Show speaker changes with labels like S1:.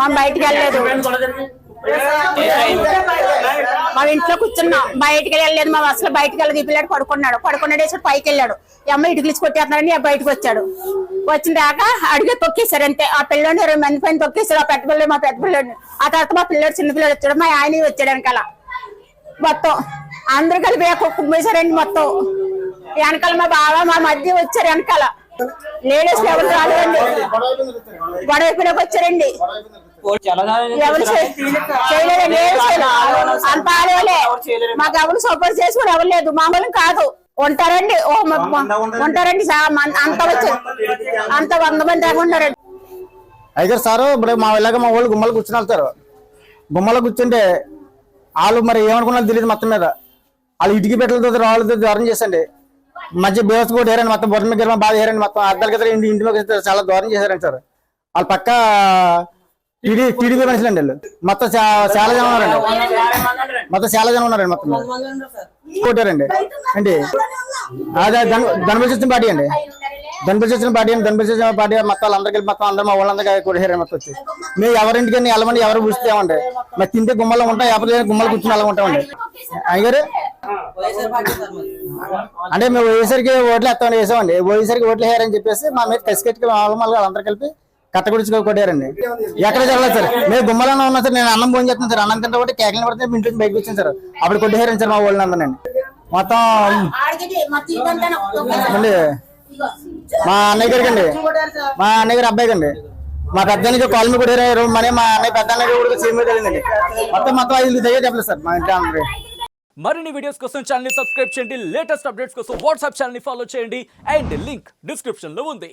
S1: మా బయటికి వెళ్ళలేదు. మా ఇంట్లో కూర్చున్నాం, బయటికి వెళ్ళలేదు. మా అసలు బయటికి వెళ్ళదు. ఈ పిల్లడు పడుకున్నాడు పైకి వెళ్ళాడు. ఈ అమ్మ ఇటుకలిసి కొట్టేస్తున్నారని బయటకు వచ్చాడు. వచ్చిన దాక అడిగే తొక్కేశారు అంతే. ఆ పిల్లని 20 మంది పైన తొక్కేశారు. ఆ పెద్ద పిల్లడు, మా పెద్ద పిల్లడిని. ఆ తర్వాత మా పిల్లడు, చిన్న పిల్లడు వచ్చాడు. మా ఆయన వచ్చాడు వెనకాల. మొత్తం అందరు కలిపి కుమ్మేశారండి. మొత్తం వెనకాల మా బావ మా మధ్య వచ్చారు. వెనకాల లేడీస్ ఎవరు రాలేదండి. గొడవైపులోకి వచ్చారండి. ఎవరు చేయలేదండి. అంత ఆడవాళ్ళే. మాకు ఎవరు సపోర్ట్ చేసి కూడా ఎవరు లేదు. మామూలు కాదు. ఉంటారండి ఉంటారండి. అంత 100 మంది దాకా ఉంటారండి.
S2: అయితే సారు ఇప్పుడు మా ఇలాగ మా వాళ్ళు గుమ్మలు కూర్చుని వెళ్తారు. గుమ్మలో కూర్చుంటే వాళ్ళు మరి ఏమనుకున్నారో తెలియదు. మొత్తం మీద వాళ్ళు ఇటుకి పెట్టలతో రాళ్ళతో దూరం చేసండి. మధ్య బేస్ కూడా వేరండి. మొత్తం బొట్ట మీద బాగా వేరండి. మొత్తం అద్దలకి ఇంటి మీద చాలా దూరం చేశారండి సార్. వాళ్ళ పక్క టీడీపీ మనుషులు అండి. వాళ్ళు మొత్తం చాలా జనం ఉన్నారండి. మొత్తం కొట్టారండి. ఏంటి అదే ధనబలిచిన పార్టీ అండి. ధనబలిచిన పార్టీ మొత్తం వాళ్ళందరికీ మొత్తం అందరూ మా వాళ్ళందరికీ కొట్టేశారండి. మొత్తం వచ్చి మేము ఎవరింటికని వెళ్ళమండి. ఎవరు కూర్చుతామండి. మరి తింటే గుమ్మలో ఉంటాం, ఎవరి గుమ్మలు కూర్చుని అలా ఉంటామండి. అయ్యారు అంటే మేము వైఎస్ఆర్కి ఓట్లు వేసామండి. వైఎస్ఆర్కి ఓట్లు వేయారని చెప్పేసి మా మీద కసికెట్టుకు వాళ్ళందరూ కలిపి కట్టగుడిచి కొట్టారండి. ఎక్కడ జరగలేదు సార్. మేము గుమ్మలోనే ఉన్నా సార్. నేను అన్నం భోజనం చేస్తాను సార్. అన్నం తింటే ఒకటి కేకలు పడితే ఇంటి నుంచి బయటకు వచ్చాను సార్. అప్పుడు కొట్టేశారండి సార్ మా వాళ్ళని అందరినీ. మొత్తం అండి మా అన్నయ్య గారికి అండి, మా అన్నయ్య గారి అబ్బాయికి అండి, మా పెద్ద నుంచి కాలనీ కొట్టారు. మరి మా అన్నయ్య పెద్ద అన్నయ్య కూడా సీఎం జరిగిందండి. మొత్తం 5 దగ్గర చెప్పలేదు సార్ మా ఇంటి అందరూ.
S3: మరిన్ని వీడియోస్ కోసం ఛానల్ ని సబ్స్క్రైబ్ చేయండి. లేటెస్ట్ అప్డేట్స్ కోసం వాట్సాప్ ఛానల్ ని ఫాలో చేయండి. అండ్ లింక్ డిస్క్రిప్షన్ లో ఉంది.